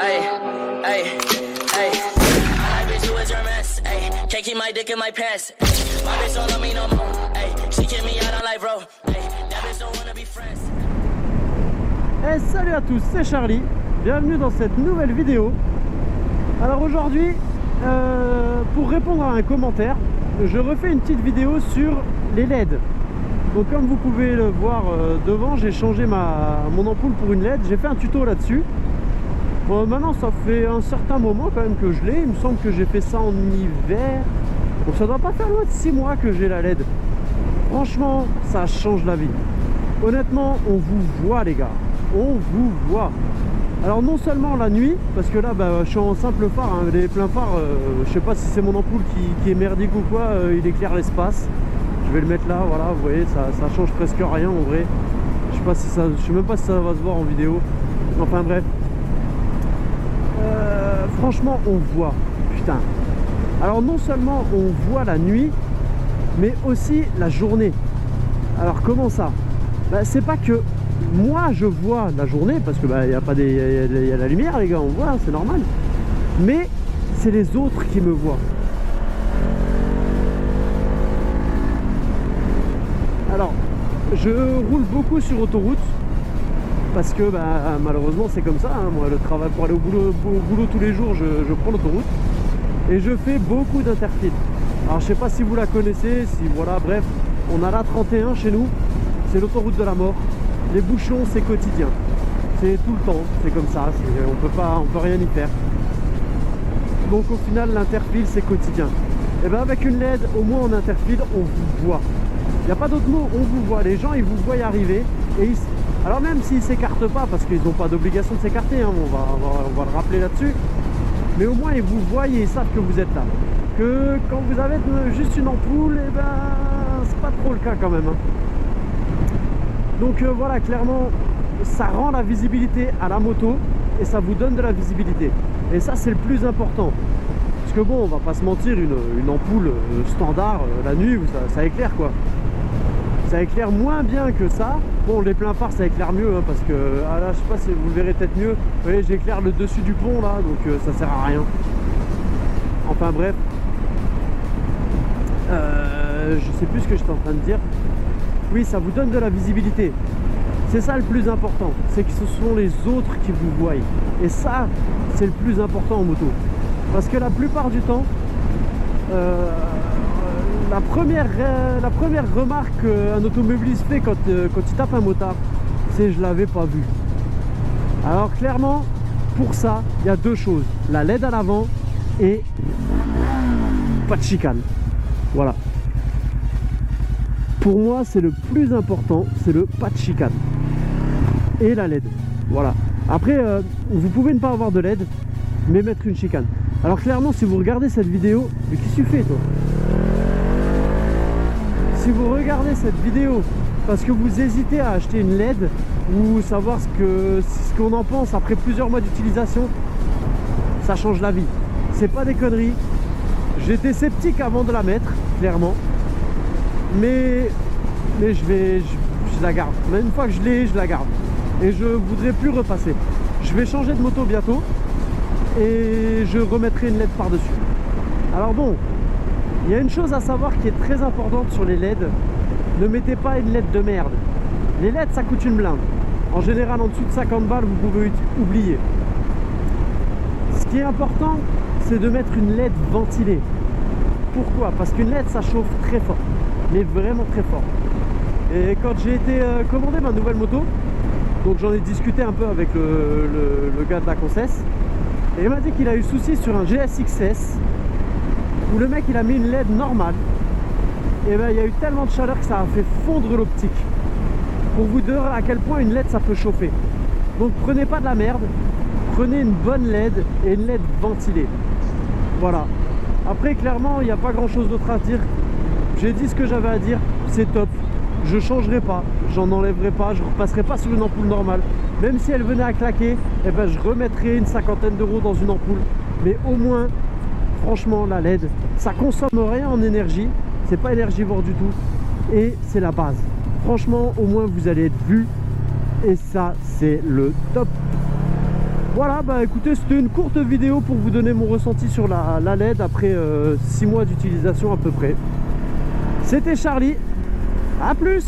Ay, ay, ay. My bitch, who is your mess? Ay, can't keep my dick in my pants. My bitch don't love me no more. Ay, she kick me out on life, bro. Ay, that bitch don't wanna be friends. Hey, salut à tous, c'est Charlie. Bienvenue dans cette nouvelle vidéo. Alors aujourd'hui, pour répondre à un commentaire, je refais une petite vidéo sur les LED. Donc comme vous pouvez le voir devant, j'ai changé mon ampoule pour une LED. J'ai fait un tuto là-dessus. Bon, maintenant ça fait un certain moment quand même que je l'ai. Il me semble que j'ai fait ça en hiver. Donc ça doit pas faire loin de 6 mois que j'ai la LED. Franchement, ça change la vie. Honnêtement, on vous voit les gars. On vous voit. Alors non seulement la nuit, parce que là bah, je suis en simple phare, hein, les pleins phares, je sais pas si c'est mon ampoule qui est merdique ou quoi, il éclaire l'espace. Je vais le mettre là, voilà, vous voyez, ça change presque rien en vrai. Je sais pas si ça, je sais même pas si ça va se voir en vidéo. Enfin bref. Franchement on voit, putain. Alors non seulement on voit la nuit, mais aussi la journée. Alors comment ça? Bah, c'est pas que moi je vois la journée, parce que bah, y a la lumière les gars, on voit, c'est normal. Mais c'est les autres qui me voient. Alors, je roule beaucoup sur autoroute parce que bah, malheureusement c'est comme ça, hein. Moi le travail pour aller au boulot tous les jours, je prends l'autoroute et je fais beaucoup d'interfile. Alors je sais pas si vous la connaissez, si voilà, bref, on a la 31 chez nous, c'est l'autoroute de la mort. Les bouchons c'est quotidien, c'est tout le temps, c'est comme ça, on peut rien y faire. Donc au final l'interfile c'est quotidien. Et bien avec une LED, au moins en interfile on vous voit. Il n'y a pas d'autre mot, on vous voit, les gens ils vous voient y arriver. Et alors même s'ils ne s'écartent pas, parce qu'ils n'ont pas d'obligation de s'écarter, hein, on va le rappeler là-dessus, mais au moins ils vous voient et ils savent que vous êtes là. Que quand vous avez juste une ampoule, et ben c'est pas trop le cas quand même. Hein. Donc voilà, clairement, ça rend la visibilité à la moto et ça vous donne de la visibilité. Et ça c'est le plus important. Parce que bon, on va pas se mentir, une ampoule standard, la nuit, ça éclaire quoi. Ça éclaire moins bien que ça. Bon, les pleins phares ça éclaire mieux, hein, parce que ah là, je sais pas si vous le verrez peut-être mieux. Vous voyez, j'éclaire le dessus du pont là, donc ça sert à rien. Enfin bref. Je sais plus ce que j'étais en train de dire. Oui, ça vous donne de la visibilité. C'est ça le plus important. C'est que ce sont les autres qui vous voient. Et ça, c'est le plus important en moto. Parce que la plupart du temps, la première remarque qu'un automobiliste fait quand il tape un motard, c'est je l'avais pas vu. Alors clairement, pour ça, il y a deux choses. La LED à l'avant et pas de chicane. Voilà. Pour moi, c'est le plus important, c'est le pas de chicane. Et la LED. Voilà. Après, vous pouvez ne pas avoir de LED, mais mettre une chicane. Alors clairement, si vous regardez cette vidéo, mais qu'est-ce que tu fais toi? Si vous regardez cette vidéo parce que vous hésitez à acheter une LED ou savoir ce qu'on en pense après plusieurs mois d'utilisation, ça change la vie. C'est pas des conneries. J'étais sceptique avant de la mettre, clairement. Mais je la garde. Mais une fois que je l'ai, je la garde. Et je voudrais plus repasser. Je vais changer de moto bientôt. Et je remettrai une LED par-dessus. Alors bon, il y a une chose à savoir qui est très importante sur les LED. Ne mettez pas une LED de merde. Les LED ça coûte une blinde. En général en dessous de 50 balles vous pouvez oublier. Ce qui est important c'est de mettre une LED ventilée. Pourquoi? Parce qu'une LED ça chauffe très fort. Mais vraiment très fort. Et quand j'ai été commander ma nouvelle moto, donc j'en ai discuté un peu avec le gars de la concesse. Et il m'a dit qu'il a eu souci sur un GSX-S où le mec il a mis une LED normale. Et ben il y a eu tellement de chaleur que ça a fait fondre l'optique. Pour vous dire à quel point une LED ça peut chauffer. Donc prenez pas de la merde, prenez une bonne LED et une LED ventilée. Voilà. Après clairement il n'y a pas grand chose d'autre à dire. J'ai dit ce que j'avais à dire, c'est top. Je changerai pas, j'en enlèverai pas, je repasserai pas sur une ampoule normale. Même si elle venait à claquer, eh ben, je remettrai une cinquantaine d'euros dans une ampoule. Mais au moins, franchement, la LED, ça consomme rien en énergie. C'est pas énergivore du tout. Et c'est la base. Franchement, au moins, vous allez être vu. Et ça, c'est le top. Voilà, bah écoutez, c'était une courte vidéo pour vous donner mon ressenti sur la LED après 6 mois d'utilisation à peu près. C'était Charlie, à plus.